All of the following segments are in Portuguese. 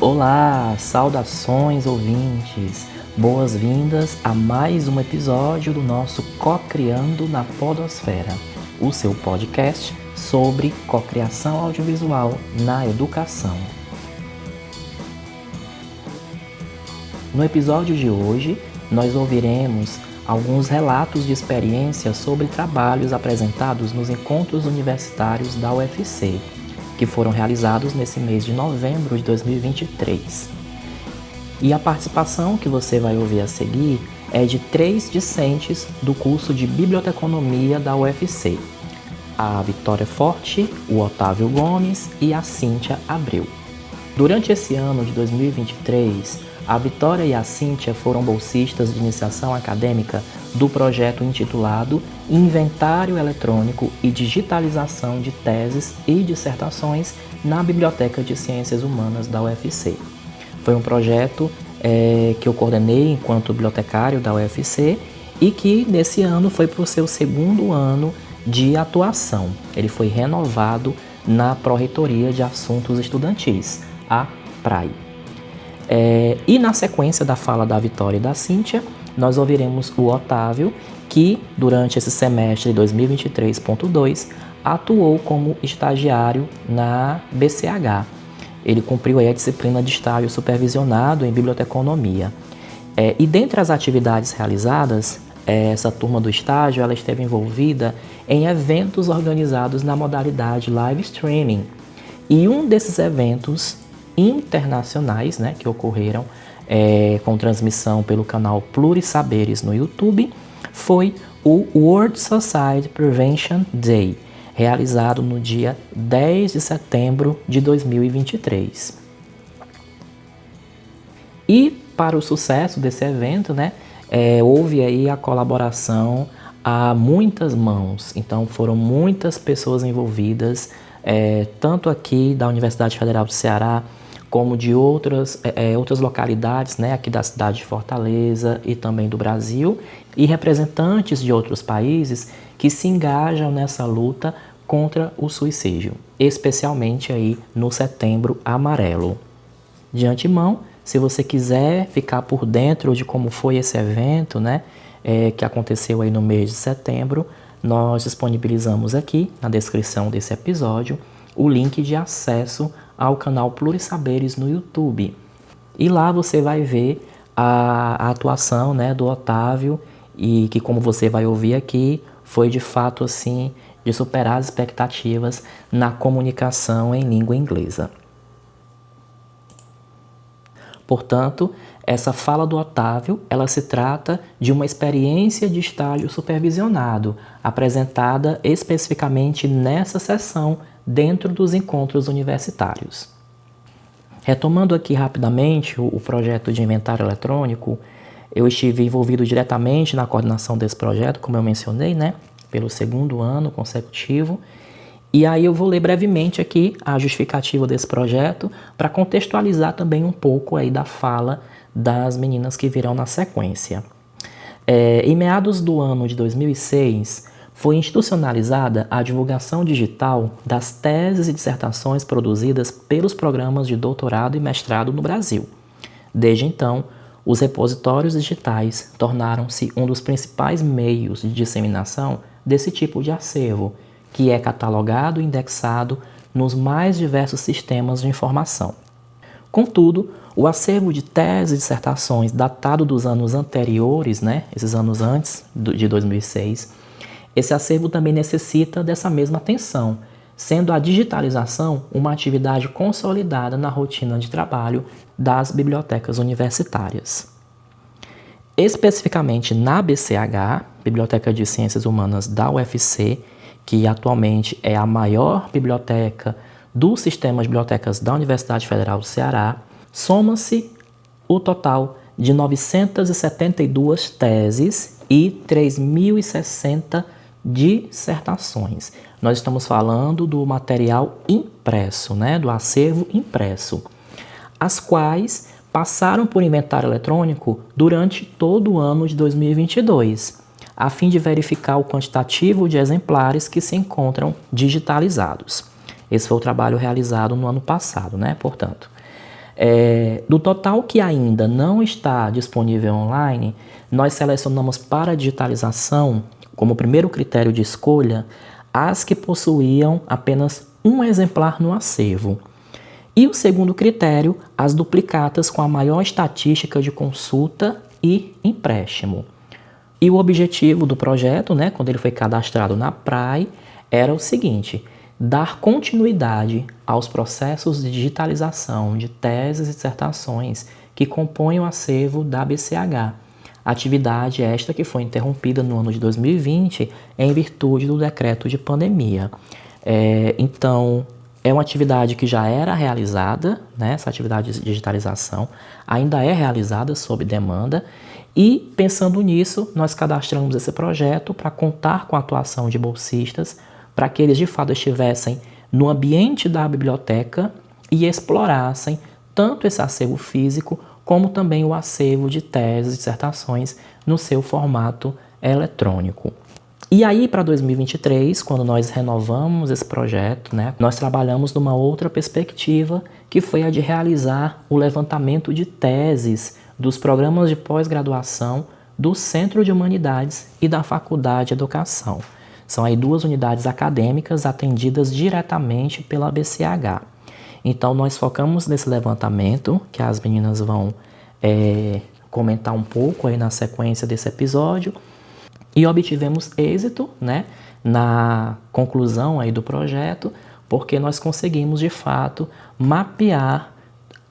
Olá, saudações ouvintes, boas-vindas a mais um episódio do nosso Cocriando na Podosfera, o seu podcast sobre cocriação audiovisual na educação. No episódio de hoje, nós ouviremos alguns relatos de experiência sobre trabalhos apresentados nos encontros universitários da UFC, que foram realizados nesse mês de novembro de 2023. E a participação que você vai ouvir a seguir é de 3 discentes do curso de Biblioteconomia da UFC, a Vitória Forte, o Otávio Gomes e a Cíntia Abreu. Durante esse ano de 2023, a Vitória e a Cíntia foram bolsistas de iniciação acadêmica do projeto intitulado Inventário Eletrônico e Digitalização de Teses e Dissertações na Biblioteca de Ciências Humanas da UFC. Foi um projeto que eu coordenei enquanto bibliotecário da UFC e que nesse ano foi para o seu segundo ano de atuação. Ele foi renovado na Pró-Reitoria de Assuntos Estudantis, a PRAE. E na sequência da fala da Vitória e da Cíntia, nós ouviremos o Otávio, que durante esse semestre de 2023.2 atuou como estagiário na BCH. Ele cumpriu aí a disciplina de estágio supervisionado em biblioteconomia. E dentre as atividades realizadas, essa turma do estágio ela esteve envolvida em eventos organizados na modalidade live streaming. E um desses eventos internacionais, que ocorreram com transmissão pelo canal Plurisaberes no YouTube, foi o World Suicide Prevention Day, realizado no dia 10 de setembro de 2023. E para o sucesso desse evento, houve aí a colaboração a muitas mãos. Então foram muitas pessoas envolvidas, tanto aqui da Universidade Federal do Ceará, como de outras localidades, aqui da cidade de Fortaleza e também do Brasil, e representantes de outros países que se engajam nessa luta contra o suicídio, especialmente aí no Setembro Amarelo. De antemão, se você quiser ficar por dentro de como foi esse evento, que aconteceu aí no mês de setembro, nós disponibilizamos aqui na descrição desse episódio o link de acesso ao canal Plurisaberes no YouTube. E lá você vai ver a atuação do Otávio, e que, como você vai ouvir aqui, foi de fato assim de superar as expectativas na comunicação em língua inglesa. Portanto, essa fala do Otávio, ela se trata de uma experiência de estágio supervisionado, apresentada especificamente nessa sessão dentro dos encontros universitários. Retomando aqui rapidamente o projeto de inventário eletrônico, eu estive envolvido diretamente na coordenação desse projeto, como eu mencionei, pelo segundo ano consecutivo. E aí eu vou ler brevemente aqui a justificativa desse projeto para contextualizar também um pouco aí da fala das meninas que virão na sequência. Em meados do ano de 2006, foi institucionalizada a divulgação digital das teses e dissertações produzidas pelos programas de doutorado e mestrado no Brasil. Desde então, os repositórios digitais tornaram-se um dos principais meios de disseminação desse tipo de acervo, que é catalogado e indexado nos mais diversos sistemas de informação. Contudo, o acervo de teses e dissertações datado dos anos anteriores, esses anos antes de 2006, esse acervo também necessita dessa mesma atenção, sendo a digitalização uma atividade consolidada na rotina de trabalho das bibliotecas universitárias. Especificamente na BCH, Biblioteca de Ciências Humanas da UFC, que atualmente é a maior biblioteca do sistema de bibliotecas da Universidade Federal do Ceará, soma-se o total de 972 teses e 3.060 dissertações. Nós estamos falando do material impresso, do acervo impresso, as quais passaram por inventário eletrônico durante todo o ano de 2022, a fim de verificar o quantitativo de exemplares que se encontram digitalizados. Esse foi o trabalho realizado no ano passado, portanto. Do total que ainda não está disponível online, nós selecionamos para a digitalização, como primeiro critério de escolha, as que possuíam apenas um exemplar no acervo. E o segundo critério, as duplicatas com a maior estatística de consulta e empréstimo. E o objetivo do projeto, né, quando ele foi cadastrado na PRAE, era o seguinte: dar continuidade aos processos de digitalização de teses e dissertações que compõem o acervo da BCH. Atividade esta que foi interrompida no ano de 2020 em virtude do decreto de pandemia. Então, é uma atividade que já era realizada, né? Essa atividade de digitalização ainda é realizada sob demanda, e pensando nisso, nós cadastramos esse projeto para contar com a atuação de bolsistas, para que eles de fato estivessem no ambiente da biblioteca e explorassem tanto esse acervo físico como também o acervo de teses e dissertações no seu formato eletrônico. E aí, para 2023, quando nós renovamos esse projeto, né, nós trabalhamos numa outra perspectiva, que foi a de realizar o levantamento de teses dos programas de pós-graduação do Centro de Humanidades e da Faculdade de Educação. São aí 2 unidades acadêmicas atendidas diretamente pela BCH. Então, nós focamos nesse levantamento, que as meninas vão comentar um pouco aí na sequência desse episódio, e obtivemos êxito, né, na conclusão aí do projeto, porque nós conseguimos, de fato, mapear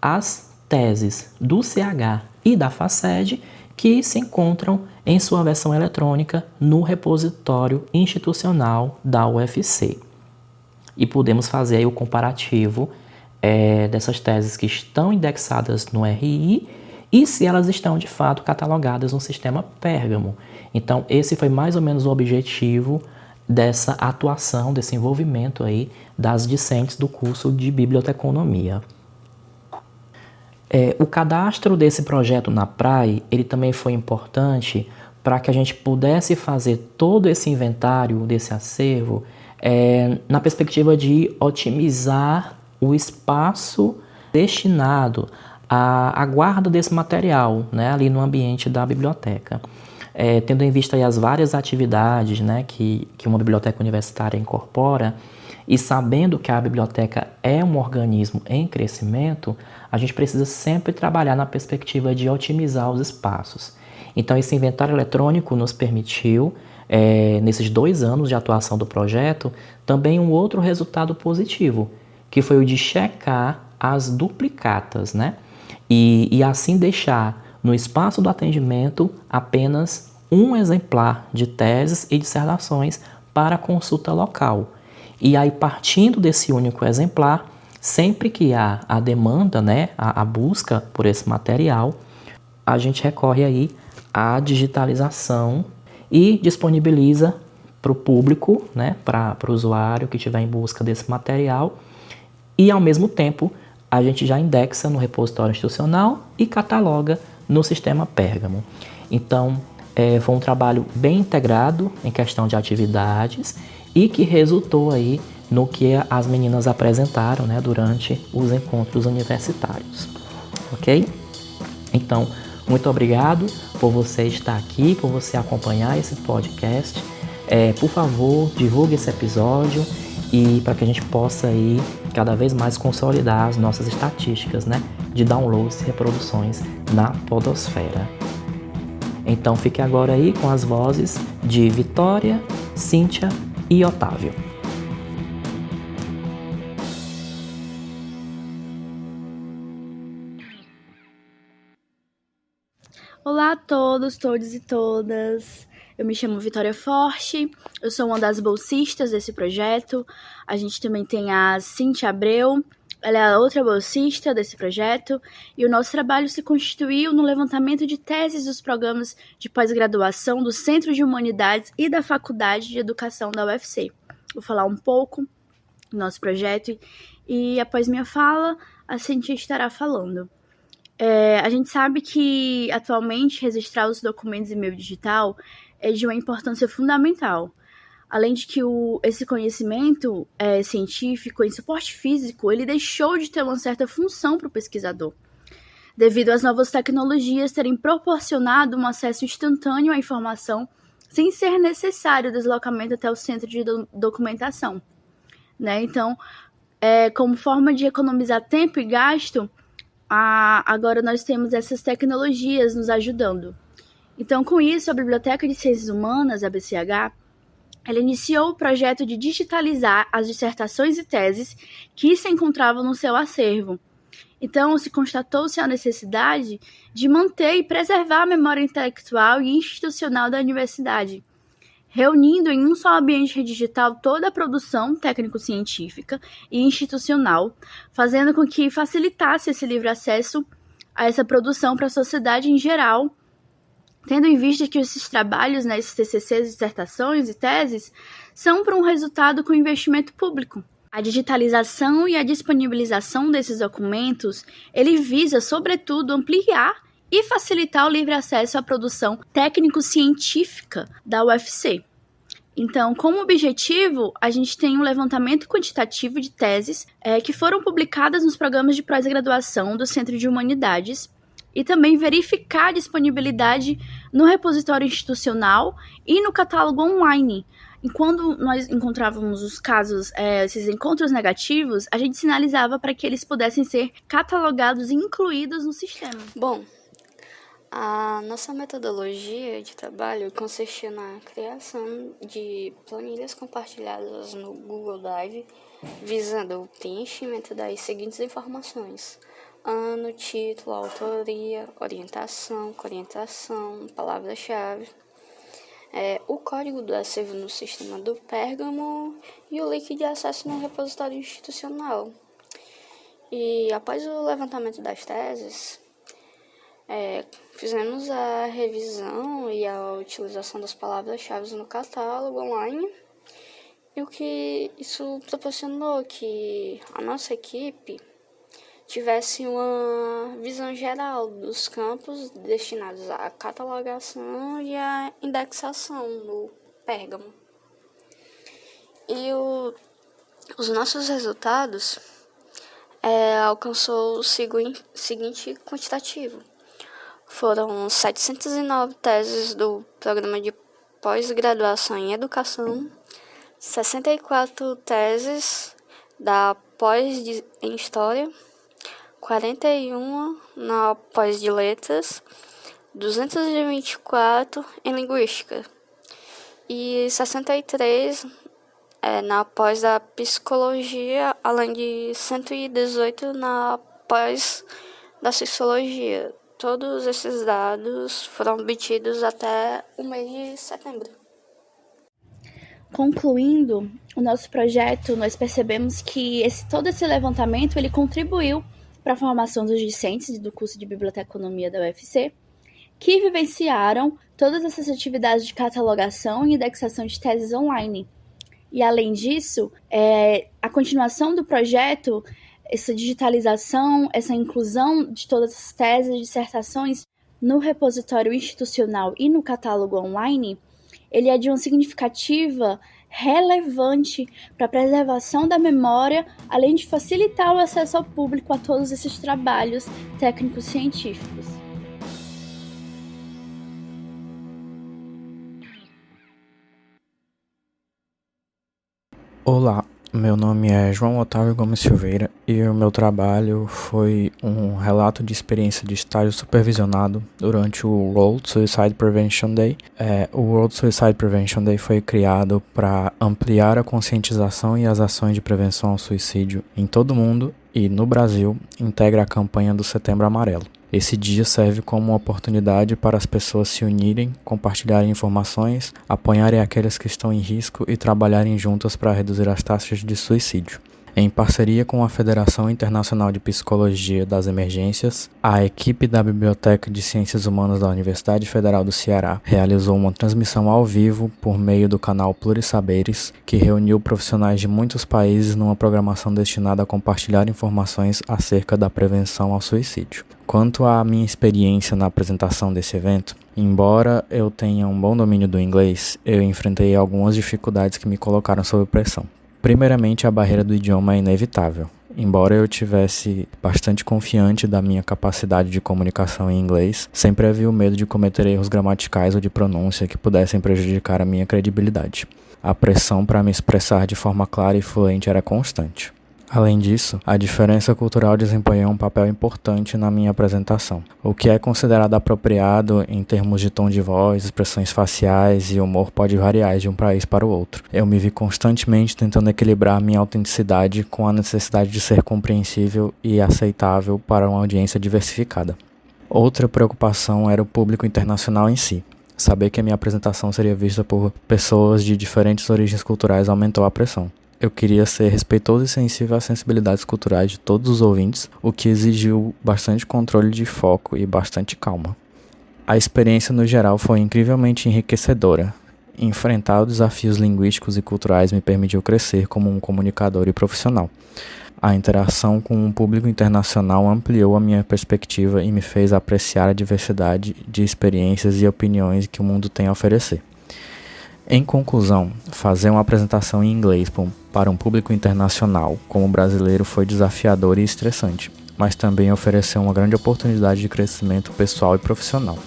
as teses do CH e da FACED que se encontram em sua versão eletrônica no repositório institucional da UFC. E podemos fazer aí o comparativo dessas teses que estão indexadas no RI e se elas estão, de fato, catalogadas no sistema Pérgamo. Então, esse foi mais ou menos o objetivo dessa atuação, desse envolvimento aí das discentes do curso de Biblioteconomia. O cadastro desse projeto na PRAE, ele também foi importante para que a gente pudesse fazer todo esse inventário desse acervo na perspectiva de otimizar o espaço destinado à guarda desse material, né, ali no ambiente da biblioteca. Tendo em vista aí as várias atividades, né, que uma biblioteca universitária incorpora, e sabendo que a biblioteca é um organismo em crescimento, a gente precisa sempre trabalhar na perspectiva de otimizar os espaços. Então, esse inventário eletrônico nos permitiu, nesses 2 anos de atuação do projeto, também um outro resultado positivo, que foi o de checar as duplicatas, né? E assim deixar no espaço do atendimento apenas um exemplar de teses e dissertações para consulta local. E aí, partindo desse único exemplar, sempre que há a demanda, né, a busca por esse material, a gente recorre aí à digitalização e disponibiliza para o público, né, para o usuário que estiver em busca desse material, e ao mesmo tempo a gente já indexa no repositório institucional e cataloga no sistema Pérgamo. Então, foi um trabalho bem integrado em questão de atividades e que resultou aí no que as meninas apresentaram, né, durante os encontros universitários, ok? Então, muito obrigado por você estar aqui, por você acompanhar esse podcast. Por favor, divulgue esse episódio e para que a gente possa aí cada vez mais consolidar as nossas estatísticas, né, de downloads e reproduções na podosfera. Então fique agora aí com as vozes de Vitória, Cíntia e Otávio. Olá a todos, todos e todas. Eu me chamo Vitória Forte, eu sou uma das bolsistas desse projeto. A gente também tem a Cíntia Abreu, ela é a outra bolsista desse projeto, e o nosso trabalho se constituiu no levantamento de teses dos programas de pós-graduação do Centro de Humanidades e da Faculdade de Educação da UFC. Vou falar um pouco do nosso projeto e após minha fala, a Cíntia estará falando. A gente sabe que, atualmente, registrar os documentos em meio digital é de uma importância fundamental. Além de que esse conhecimento científico em suporte físico, ele deixou de ter uma certa função para o pesquisador, devido às novas tecnologias terem proporcionado um acesso instantâneo à informação sem ser necessário o deslocamento até o centro de documentação, né? Então, como forma de economizar tempo e gasto, agora nós temos essas tecnologias nos ajudando. Então, com isso, a Biblioteca de Ciências Humanas, a BCH, ela iniciou o projeto de digitalizar as dissertações e teses que se encontravam no seu acervo. Então, constatou-se a necessidade de manter e preservar a memória intelectual e institucional da universidade, reunindo em um só ambiente digital toda a produção técnico-científica e institucional, fazendo com que facilitasse esse livre acesso a essa produção para a sociedade em geral, tendo em vista que esses trabalhos, né, esses TCCs, dissertações e teses, são para um resultado com investimento público. A digitalização e a disponibilização desses documentos, ele visa, sobretudo, ampliar e facilitar o livre acesso à produção técnico-científica da UFC. Então, como objetivo, a gente tem um levantamento quantitativo de teses que foram publicadas nos programas de pós-graduação do Centro de Humanidades e também verificar a disponibilidade no repositório institucional e no catálogo online. E quando nós encontrávamos os casos, esses encontros negativos, a gente sinalizava para que eles pudessem ser catalogados e incluídos no sistema. Bom, a nossa metodologia de trabalho consistia na criação de planilhas compartilhadas no Google Drive, visando o preenchimento das seguintes informações: ano, título, autoria, orientação, palavra-chave, o código do acervo no sistema do Pérgamo e o link de acesso no repositório institucional. E após o levantamento das teses, fizemos a revisão e a utilização das palavras-chave no catálogo online, e o que isso proporcionou que a nossa equipe tivesse uma visão geral dos campos destinados à catalogação e à indexação no Pérgamo. E os nossos resultados alcançou o seguinte quantitativo. Foram 709 teses do programa de pós-graduação em educação, 64 teses da pós em história, 41 na pós de letras, 224 em linguística e 63 na pós da psicologia, além de 118 na pós da sociologia. Todos esses dados foram obtidos até o mês de setembro. Concluindo o nosso projeto, nós percebemos que todo esse levantamento ele contribuiu para a formação dos discentes do curso de Biblioteconomia da UFC, que vivenciaram todas essas atividades de catalogação e indexação de teses online. E, além disso, a continuação do projeto, essa digitalização, essa inclusão de todas as teses e dissertações no repositório institucional e no catálogo online, ele é de uma significativa relevante para a preservação da memória, além de facilitar o acesso ao público a todos esses trabalhos técnicos científicos. Olá, meu nome é João Otávio Gomes Silveira e o meu trabalho foi um relato de experiência de estágio supervisionado durante o World Suicide Prevention Day. O World Suicide Prevention Day foi criado para ampliar a conscientização e as ações de prevenção ao suicídio em todo o mundo e, no Brasil, integra a campanha do Setembro Amarelo. Esse dia serve como uma oportunidade para as pessoas se unirem, compartilharem informações, apoiarem aqueles que estão em risco e trabalharem juntas para reduzir as taxas de suicídio. Em parceria com a Federação Internacional de Psicologia das Emergências, a equipe da Biblioteca de Ciências Humanas da Universidade Federal do Ceará realizou uma transmissão ao vivo por meio do canal Plurisaberes, que reuniu profissionais de muitos países numa programação destinada a compartilhar informações acerca da prevenção ao suicídio. Quanto à minha experiência na apresentação desse evento, Embora eu tenha um bom domínio do inglês, eu enfrentei algumas dificuldades que me colocaram sob pressão. Primeiramente, a barreira do idioma é inevitável. Embora eu tivesse bastante confiante da minha capacidade de comunicação em inglês, sempre havia o medo de cometer erros gramaticais ou de pronúncia que pudessem prejudicar a minha credibilidade. A pressão para me expressar de forma clara e fluente era constante. Além disso, a diferença cultural desempenhou um papel importante na minha apresentação. O que é considerado apropriado em termos de tom de voz, expressões faciais e humor pode variar de um país para o outro. Eu me vi constantemente tentando equilibrar minha autenticidade com a necessidade de ser compreensível e aceitável para uma audiência diversificada. Outra preocupação era o público internacional em si. Saber que a minha apresentação seria vista por pessoas de diferentes origens culturais aumentou a pressão. Eu queria ser respeitoso e sensível às sensibilidades culturais de todos os ouvintes, o que exigiu bastante controle de foco e bastante calma. A experiência no geral foi incrivelmente enriquecedora. Enfrentar os desafios linguísticos e culturais me permitiu crescer como um comunicador e profissional. A interação com um público internacional ampliou a minha perspectiva e me fez apreciar a diversidade de experiências e opiniões que o mundo tem a oferecer. Em conclusão, fazer uma apresentação em inglês para um público internacional como brasileiro foi desafiador e estressante, mas também ofereceu uma grande oportunidade de crescimento pessoal e profissional.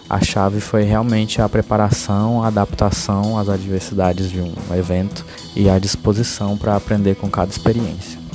A chave foi realmente a preparação, a adaptação às adversidades de um evento e a disposição para aprender com cada experiência.